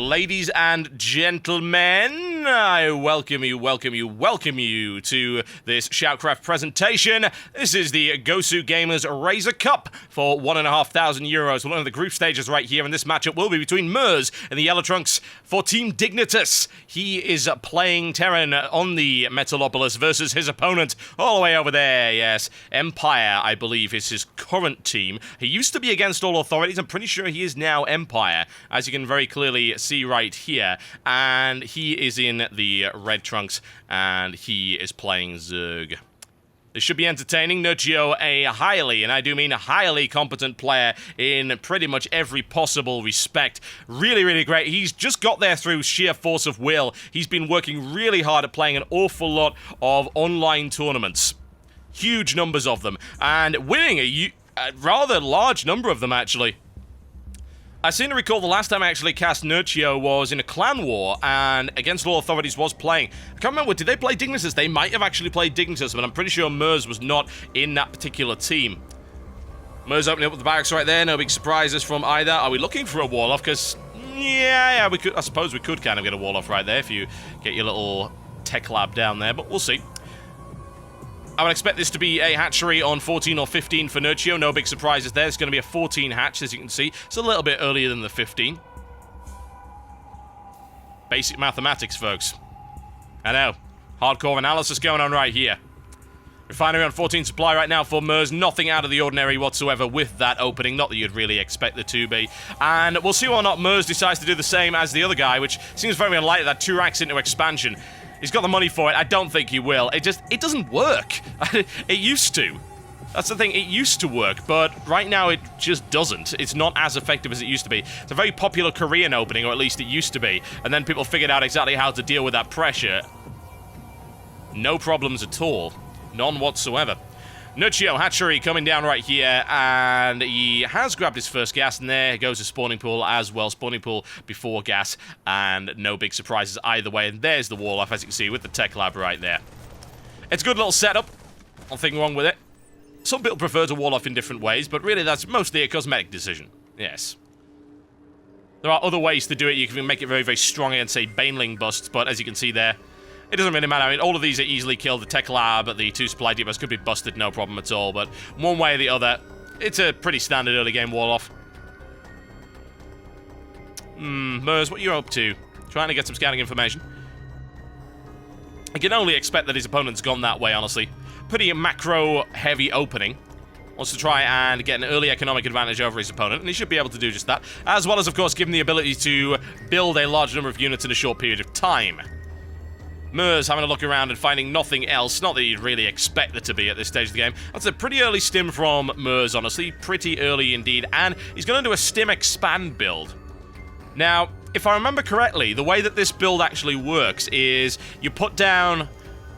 ladies and gentlemen, I welcome you to this SHOUTcraft presentation. This is the Gosu Gamers Razor Cup for €1,500. One of the group stages right here, and this matchup will be between Merz and the Yellow Trunks for Team Dignitas. He is playing Terran on the Metalopolis versus his opponent all the way over there, yes. Empire, I believe, is his current team. He used to be against all authorities. I'm pretty sure he is now Empire, as you can very clearly see right here. And he is in the Red Trunks, and he is playing Zerg. This should be entertaining. Nerchio, a highly, and I do mean a highly competent player in pretty much every possible respect. Really, really great. He's just got there through sheer force of will. He's been working really hard at playing an awful lot of online tournaments. Huge numbers of them, and winning a rather large number of them, actually. I seem to recall the last time I actually cast Nerchio was in a clan war, and Against All Authorities was playing. I can't remember, did they play Dignitas? They might have actually played Dignitas, but I'm pretty sure Merz was not in that particular team. Merz opening up the barracks right there, no big surprises from either. Are we looking for a wall-off? Because, yeah, we could. I suppose we could kind of get a wall-off right there if you get your little tech lab down there, but we'll see. I would expect this to be a hatchery on 14 or 15 for Nerchio. No big surprises there. It's going to be a 14 hatch, as you can see. It's a little bit earlier than the 15. Basic mathematics, folks. I know. Hardcore analysis going on right here. Refinery on 14 supply right now for Merz. Nothing out of the ordinary whatsoever with that opening. Not that you'd really expect there to be. And we'll see whether or not Merz decides to do the same as the other guy, which seems very unlikely. That 2 racks into expansion. He's got the money for it. I don't think he will. It doesn't work. It used to. That's the thing. It used to work, but right now it just doesn't. It's not as effective as it used to be. It's a very popular Korean opening, or at least it used to be. And then people figured out exactly how to deal with that pressure. No problems at all. None whatsoever. Nerchio, hatchery coming down right here, and he has grabbed his first gas, and there goes his spawning pool as well. Spawning pool before gas, and no big surprises either way. And there's the wall off, as you can see, with the tech lab right there. It's a good little setup. Nothing wrong with it. Some people prefer to wall off in different ways, but really that's mostly a cosmetic decision. Yes. There are other ways to do it. You can make it very, very strong against, say, Baneling busts, but as you can see there, it doesn't really matter. I mean, all of these are easily killed. The tech lab, the 2 supply depots could be busted, no problem at all. But one way or the other, it's a pretty standard early game wall-off. Merz, what are you up to? Trying to get some scouting information. I can only expect that his opponent's gone that way, honestly. Pretty macro-heavy opening. Wants to try and get an early economic advantage over his opponent, and he should be able to do just that. As well as, of course, give him the ability to build a large number of units in a short period of time. Merz having a look around and finding nothing else. Not that you'd really expect there to be at this stage of the game. That's a pretty early stim from Merz, honestly. Pretty early indeed. And he's going to do a stim expand build. Now, if I remember correctly, the way that this build actually works is you put down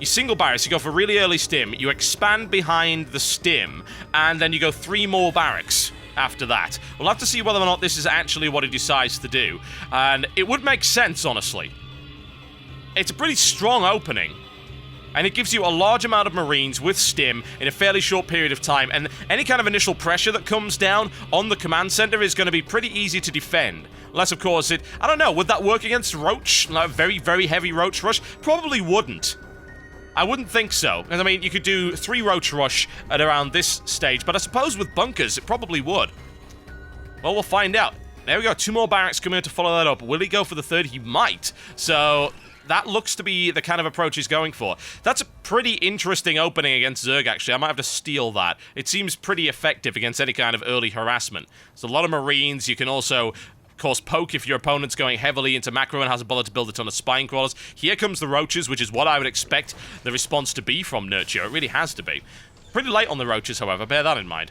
your single barracks, you go for really early stim, you expand behind the stim, and then you go 3 more barracks after that. We'll have to see whether or not this is actually what he decides to do. And it would make sense, honestly. It's a pretty strong opening, and it gives you a large amount of Marines with stim in a fairly short period of time, and any kind of initial pressure that comes down on the command center is going to be pretty easy to defend. Unless, of course, I don't know, would that work against Roach? Like a very, very heavy Roach rush? Probably wouldn't. I wouldn't think so. Because, I mean, you could do 3 Roach rush at around this stage, but I suppose with bunkers, it probably would. Well, we'll find out. There we go, 2 more barracks coming in to follow that up. Will he go for the 3rd? He might. So that looks to be the kind of approach he's going for. That's a pretty interesting opening against Zerg, actually. I might have to steal that. It seems pretty effective against any kind of early harassment. There's a lot of Marines. You can also, of course, poke if your opponent's going heavily into macro and hasn't bothered to build a ton of spine crawlers. Here comes the Roaches, which is what I would expect the response to be from Nerchio. It really has to be. Pretty late on the Roaches, however. Bear that in mind.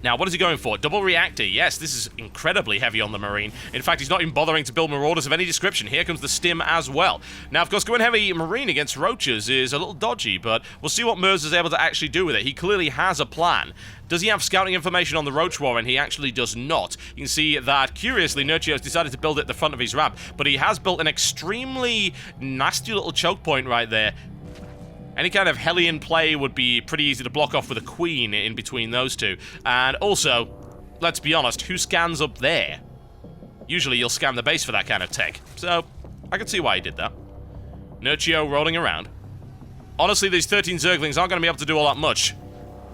Now, what is he going for? Double reactor. Yes, this is incredibly heavy on the Marine. In fact, he's not even bothering to build Marauders of any description. Here comes the stim as well. Now, of course, going heavy Marine against Roaches is a little dodgy, but we'll see what Merz is able to actually do with it. He clearly has a plan. Does he have scouting information on the Roach Warren? He actually does not. You can see that, curiously, Nerchio has decided to build it at the front of his ramp, but he has built an extremely nasty little choke point right there. Any kind of Hellion play would be pretty easy to block off with a Queen in between those two. And also, let's be honest, who scans up there? Usually you'll scan the base for that kind of tech. So, I can see why he did that. Nerchio rolling around. Honestly, these 13 Zerglings aren't going to be able to do all that much.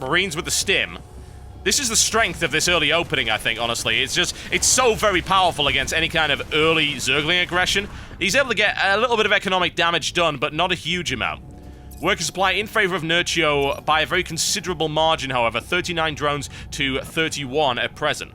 Marines with the stim. This is the strength of this early opening, I think, honestly. It's so very powerful against any kind of early Zergling aggression. He's able to get a little bit of economic damage done, but not a huge amount. Worker supply in favor of Nerchio by a very considerable margin, however. 39 drones to 31 at present.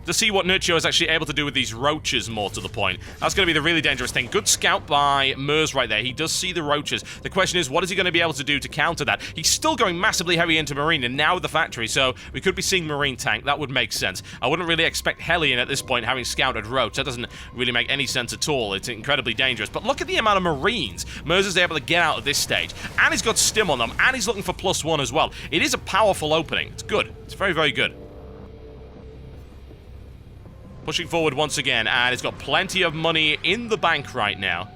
To see what Nerchio is actually able to do with these roaches, more to the point. That's going to be the really dangerous thing. Good scout by Merz right there. He does see the roaches. The question is, what is he going to be able to do to counter that? He's still going massively heavy into Marine, and now with the factory, so we could be seeing Marine tank. That would make sense. I wouldn't really expect Hellion at this point having scouted roach. That doesn't really make any sense at all. It's incredibly dangerous. But look at the amount of Marines Merz is able to get out at this stage. And he's got stim on them, and he's looking for +1 as well. It is a powerful opening. It's good. It's very, very good. Pushing forward once again, and he's got plenty of money in the bank right now.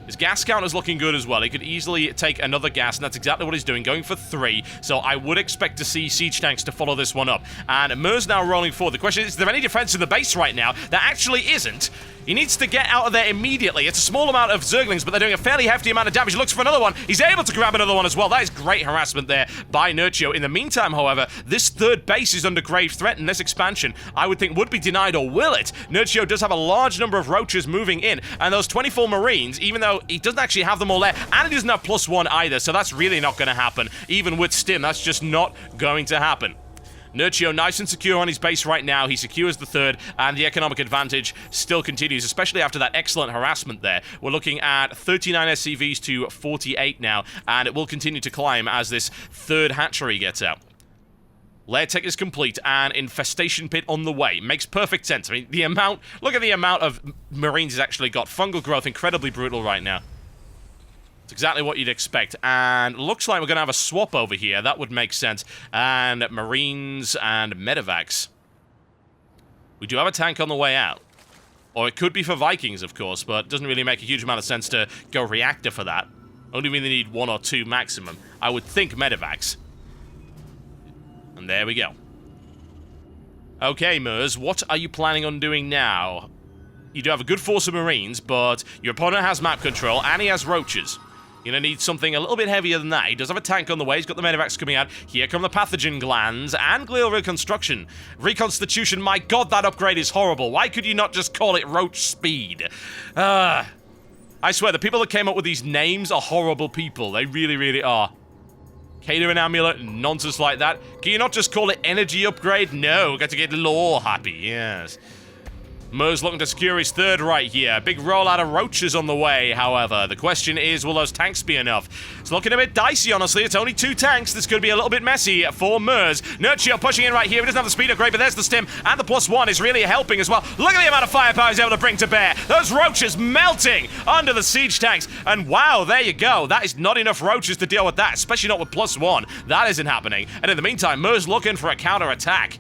His gas counter's looking good as well. He could easily take another gas, and that's exactly what he's doing, going for 3. So I would expect to see siege tanks to follow this one up. And Merz now rolling forward. The question is there any defense in the base right now? There actually isn't. He needs to get out of there immediately. It's a small amount of Zerglings, but they're doing a fairly hefty amount of damage. He looks for another one. He's able to grab another one as well. That is great harassment there by Nerchio. In the meantime, however, this third base is under grave threat, and this expansion, I would think, would be denied, or will it? Nerchio does have a large number of roaches moving in, and those 24 Marines, even though he doesn't actually have them all there, and he doesn't have +1 either, so that's really not going to happen. Even with stim, that's just not going to happen. Nerchio nice and secure on his base right now. He secures the third, and the economic advantage still continues, especially after that excellent harassment there. We're looking at 39 SCVs to 48 now, and it will continue to climb as this third hatchery gets out. Lair tech is complete, and infestation pit on the way. Makes perfect sense. I mean, look at the amount of Marines he's actually got. Fungal growth, incredibly brutal right now. It's exactly what you'd expect, and looks like we're going to have a swap over here. That would make sense. And Marines and Medivacs. We do have a tank on the way out. Or it could be for Vikings, of course, but it doesn't really make a huge amount of sense to go reactor for that. Only really need 1 or 2 maximum. I would think Medivacs. And there we go. Okay, Merz, what are you planning on doing now? You do have a good force of Marines, but your opponent has map control, and he has roaches. You're going to need something a little bit heavier than that. He does have a tank on the way. He's got the Medivacs coming out. Here come the pathogen glands and glial reconstruction. Reconstitution, my god, that upgrade is horrible. Why could you not just call it roach speed? I swear, the people that came up with these names are horrible people. They really, really are. Catering amulet, nonsense like that. Can you not just call it energy upgrade? No, got to get lore happy, yes. Merz looking to secure his third right here. Big rollout of roaches on the way, however. The question is, will those tanks be enough? It's looking a bit dicey, honestly. It's only 2 tanks. This could be a little bit messy for Merz. Nerchio pushing in right here. He doesn't have the speed upgrade, but there's the stim. And the +1 is really helping as well. Look at the amount of firepower he's able to bring to bear. Those roaches melting under the siege tanks. And wow, there you go. That is not enough roaches to deal with that, especially not with +1. That isn't happening. And in the meantime, Merz looking for a counter-attack.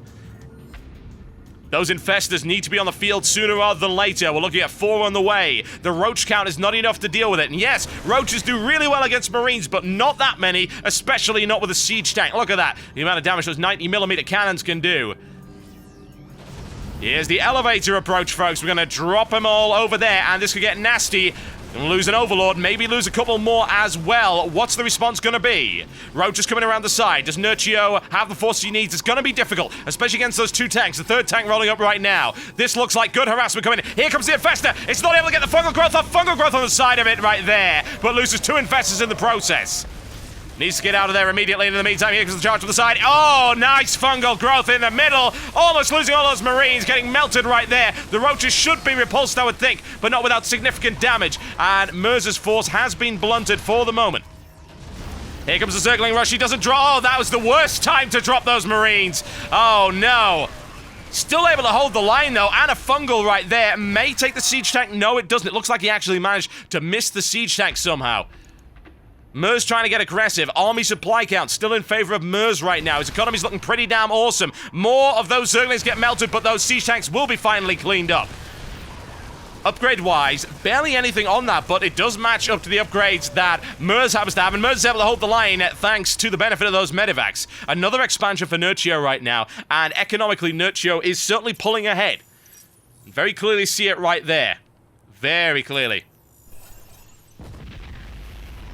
Those infestors need to be on the field sooner rather than later. We're looking at 4 on the way. The roach count is not enough to deal with it. And yes, roaches do really well against Marines, but not that many, especially not with a siege tank. Look at that. The amount of damage those 90mm cannons can do. Here's the elevator approach, folks. We're going to drop them all over there, and this could get nasty. Gonna lose an Overlord, maybe lose a couple more as well. What's the response gonna be? Roach is coming around the side. Does Nerchio have the force he needs? It's gonna be difficult, especially against those 2 tanks. The third tank rolling up right now. This looks like good harassment coming in. Here comes the Infestor. It's not able to get the fungal growth off. Fungal growth on the side of it right there, but loses 2 Infestors in the process. Needs to get out of there immediately. In the meantime, here comes the charge from the side. Oh, nice fungal growth in the middle. Almost losing all those Marines, getting melted right there. The roaches should be repulsed, I would think, but not without significant damage. And Merz's force has been blunted for the moment. Here comes the circling rush. He doesn't draw. Oh, that was the worst time to drop those Marines. Oh, no. Still able to hold the line, though, and a fungal right there. May take the siege tank. No, it doesn't. It looks like he actually managed to miss the siege tank somehow. Merz trying to get aggressive. Army supply count still in favor of Merz right now. His economy's looking pretty damn awesome. More of those Zerglings get melted, but those siege tanks will be finally cleaned up. Upgrade-wise, barely anything on that, but it does match up to the upgrades that Merz happens to have, and Merz is able to hold the line thanks to the benefit of those Medivacs. Another expansion for Nerchio right now, and economically, Nerchio is certainly pulling ahead. Very clearly see it right there. Very clearly.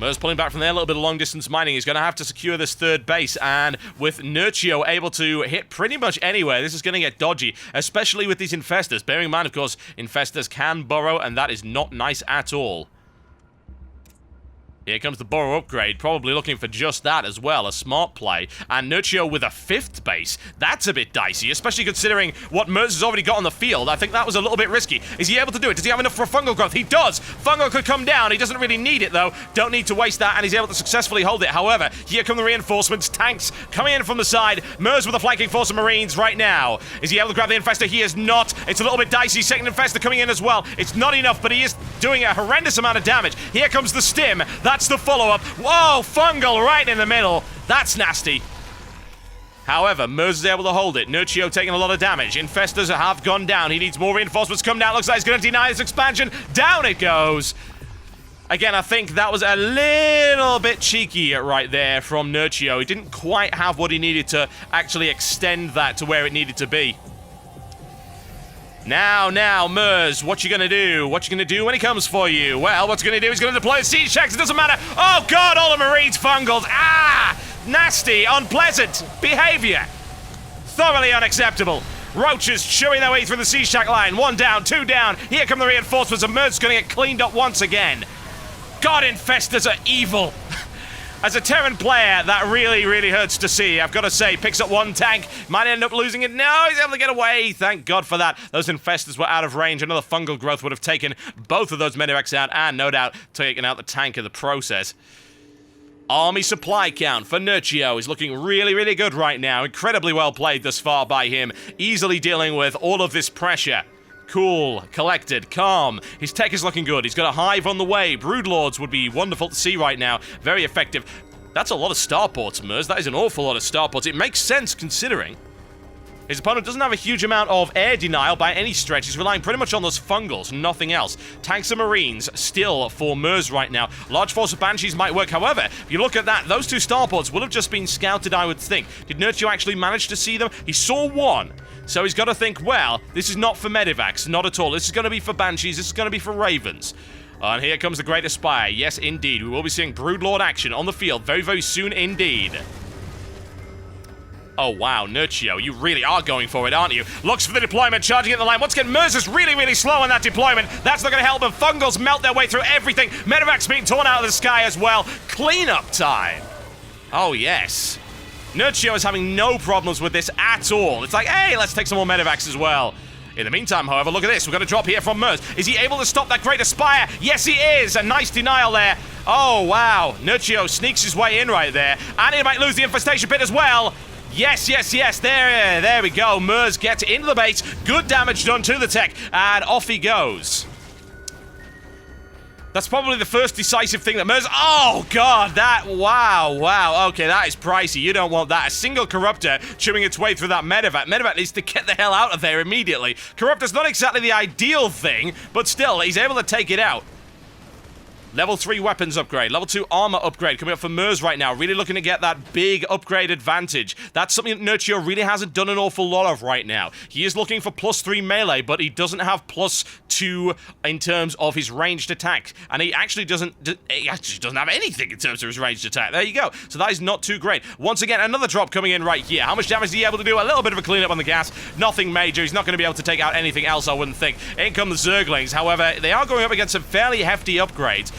Merz pulling back from there, a little bit of long-distance mining. He's going to have to secure this third base, and with Nerchio able to hit pretty much anywhere, this is going to get dodgy, especially with these infestors. Bearing in mind, of course, infestors can burrow, and that is not nice at all. Here comes the burrow upgrade, probably looking for just that as well, a smart play. And Nerchio with a 5th base, that's a bit dicey, especially considering what Merz has already got on the field. I think that was a little bit risky. Is he able to do it? Does he have enough for fungal growth? He does! Fungal could come down, he doesn't really need it though. Don't need to waste that, and he's able to successfully hold it. However, here come the reinforcements, tanks coming in from the side. Merz with a flanking force of Marines right now. Is he able to grab the infestor? He is not. It's a little bit dicey. Second infestor coming in as well. It's not enough, but he is doing a horrendous amount of damage. Here comes the stim. That's the follow-up. Whoa, fungal right in the middle. That's nasty. However, Merz is able to hold it. Nerchio taking a lot of damage. Infestors have gone down. He needs more reinforcements come down. Looks like he's going to deny this expansion. Down it goes. Again, I think that was a little bit cheeky right there from Nerchio. He didn't quite have what he needed to actually extend that to where it needed to be. Now, Merz, what you gonna do? What you gonna do when he comes for you? Well, what's he gonna do? He's gonna deploy the siege shacks. It doesn't matter. Oh, God, all the Marines fungled. Ah! Nasty, unpleasant behavior. Thoroughly unacceptable. Roaches chewing their way through the siege shack line. 1 down, 2 down. Here come the reinforcements, and Merz is gonna get cleaned up once again. God, infestors are evil. As a Terran player, that really, really hurts to see. I've got to say, picks up 1 tank, might end up losing it. No, he's able to get away. Thank God for that. Those infestors were out of range. Another fungal growth would have taken both of those medevacs out, and no doubt taken out the tank in the process. Army supply count for Nerchio is looking really, really good right now. Incredibly well played thus far by him. Easily dealing with all of this pressure. Cool, collected, calm. His tech is looking good. He's got a hive on the way. Broodlords would be wonderful to see right now. Very effective. That's a lot of starports, Merz. That is an awful lot of starports. It makes sense considering his opponent doesn't have a huge amount of air denial by any stretch. He's relying pretty much on those fungals, nothing else. Tanks and Marines still for Merz right now. Large force of Banshees might work. However, if you look at that, those 2 starports will have just been scouted, I would think. Did Nerchio actually manage to see them? He saw 1. So he's got to think, well, this is not for medevacs, not at all. This is going to be for Banshees, this is going to be for Ravens. And here comes the Great Aspire. Yes, indeed. We will be seeing Broodlord action on the field very, very soon indeed. Oh, wow, Nerchio, you really are going for it, aren't you? Looks for the deployment, charging at the line. Once again, Merz is really, really slow on that deployment. That's not going to help him. Fungals melt their way through everything. Medevacs being torn out of the sky as well. Cleanup time. Oh, yes. Nerchio is having no problems with this at all. It's like, hey, let's take some more medevacs as well. In the meantime, however, look at this. We've got a drop here from Merz. Is he able to stop that Great Aspire? Yes, he is. A nice denial there. Oh, wow. Nerchio sneaks his way in right there. And he might lose the infestation pit as well. Yes. There we go. Merz gets into the base. Good damage done to the tech. And off he goes. That's probably the first decisive thing that Merz... Oh, God, that... Wow. Okay, that is pricey. You don't want that. A single Corruptor chewing its way through that medevac. Medevac needs to get the hell out of there immediately. Corruptor's not exactly the ideal thing, but still, he's able to take it out. Level 3 weapons upgrade. Level 2 armor upgrade coming up for Merz right now. Really looking to get that big upgrade advantage. That's something that Nerchio really hasn't done an awful lot of right now. He is looking for +3 melee, but he doesn't have +2 in terms of his ranged attack. And he actually doesn't have anything in terms of his ranged attack. There you go. So that is not too great. Once again, another drop coming in right here. How much damage is he able to do? A little bit of a cleanup on the gas. Nothing major. He's not going to be able to take out anything else, I wouldn't think. In come the Zerglings. However, they are going up against some fairly hefty upgrades.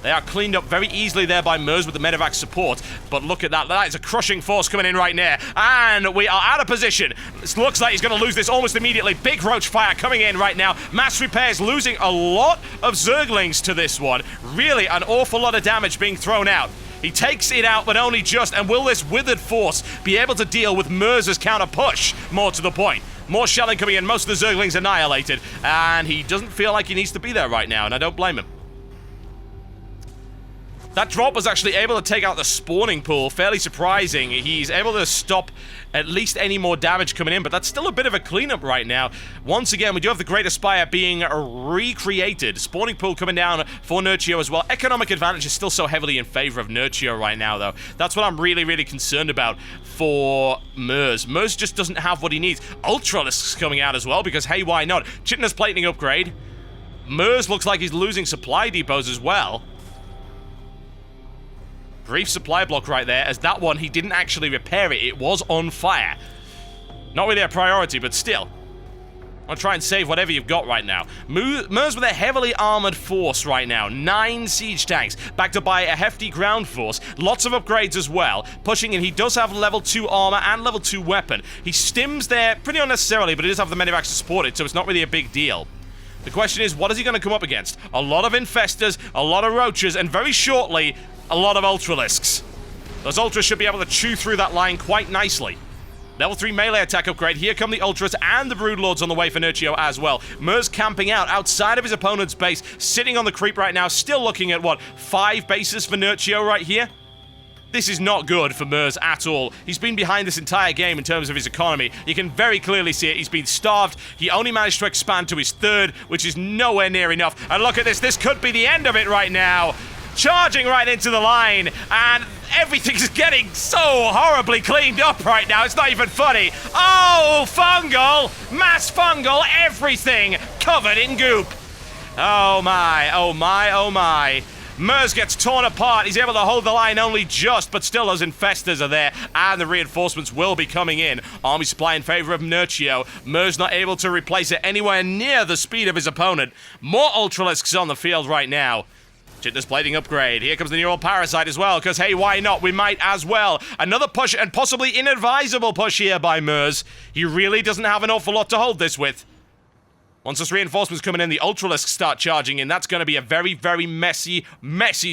They are cleaned up very easily there by Merz with the medevac support. But look at that. That is a crushing force coming in right now. And we are out of position. This looks like he's going to lose this almost immediately. Big roach fire coming in right now. Mass repairs losing a lot of Zerglings to this one. Really an awful lot of damage being thrown out. He takes it out, but only just. And will this withered force be able to deal with Merz's counter push? More to the point. More shelling coming in. Most of the Zerglings annihilated. And he doesn't feel like he needs to be there right now. And I don't blame him. That drop was actually able to take out the spawning pool. Fairly surprising. He's able to stop at least any more damage coming in, but that's still a bit of a cleanup right now. Once again, we do have the Great Aspire being recreated. Spawning pool coming down for Nerchio as well. Economic advantage is still so heavily in favor of Nerchio right now, though. That's what I'm really, really concerned about for Merz. Merz just doesn't have what he needs. Ultralisks coming out as well, because hey, why not? Chitna's plating upgrade. Merz looks like he's losing supply depots as well. Brief supply block right there, as that one, he didn't actually repair it. It was on fire. Not really a priority, but still. I'll try and save whatever you've got right now. Merz with a heavily armored force right now. 9 siege tanks, backed up by a hefty ground force. Lots of upgrades as well. Pushing in, he does have level 2 armor and level 2 weapon. He stims there pretty unnecessarily, but he does have the medivacs to support it, so it's not really a big deal. The question is, what is he going to come up against? A lot of infestors, a lot of roaches, and very shortly, a lot of ultralisks. Those ultras should be able to chew through that line quite nicely. Level 3 melee attack upgrade. Here come the Ultras and the Broodlords on the way for Nerchio as well. Merz camping out outside of his opponent's base, sitting on the creep right now, still looking at, what, 5 bases for Nerchio right here? This is not good for Merz at all. He's been behind this entire game in terms of his economy. You can very clearly see it. He's been starved. He only managed to expand to his 3rd, which is nowhere near enough. And look at this. This could be the end of it right now. Charging right into the line, and everything's getting so horribly cleaned up right now, it's not even funny. Oh, fungal! Mass fungal, everything covered in goop. Oh my, oh my, oh my. Merz gets torn apart. He's able to hold the line only just, but still those infestors are there, and the reinforcements will be coming in. Army supply in favor of Nerchio. Merz not able to replace it anywhere near the speed of his opponent. More Ultralisks on the field right now. Chitna's plating upgrade. Here comes the neural parasite as well, because hey, why not? We might as well. Another push, and possibly inadvisable push here by Merz. He really doesn't have an awful lot to hold this with. Once those reinforcements coming in, the Ultralisks start charging in. That's going to be a very, very messy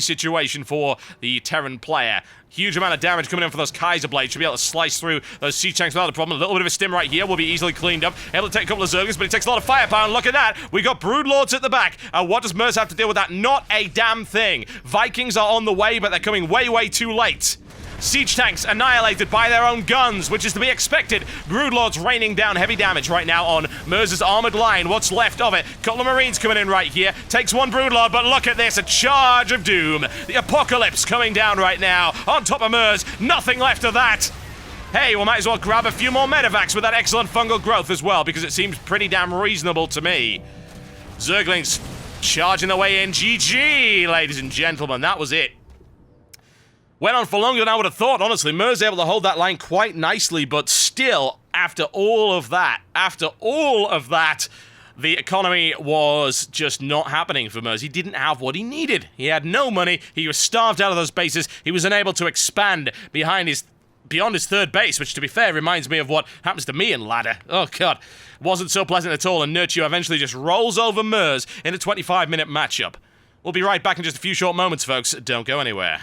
situation for the Terran player. Huge amount of damage coming in for those Kaiser Blades. Should be able to slice through those siege tanks without a problem. A little bit of a stim right here will be easily cleaned up. Able to take a couple of Zergers, but it takes a lot of firepower, and look at that. We got Broodlords at the back. What does Merz have to deal with that? Not a damn thing. Vikings are on the way, but they're coming way, way too late. Siege tanks annihilated by their own guns, which is to be expected. Broodlords raining down heavy damage right now on Merz's armored line. What's left of it? Couple of Marines coming in right here. Takes one Broodlord, but look at this, a charge of doom. The apocalypse coming down right now on top of Merz. Nothing left of that. Hey, we might as well grab a few more medevacs with that excellent fungal growth as well, because it seems pretty damn reasonable to me. Zerglings charging their way in. GG, ladies and gentlemen. That was it. Went on for longer than I would have thought, honestly. Merz able to hold that line quite nicely, but still, after all of that, the economy was just not happening for Merz. He didn't have what he needed. He had no money. He was starved out of those bases. He was unable to expand beyond his 3rd base, which, to be fair, reminds me of what happens to me in Ladder. Oh, God. Wasn't so pleasant at all, and Nerchio eventually just rolls over Merz in a 25-minute matchup. We'll be right back in just a few short moments, folks. Don't go anywhere.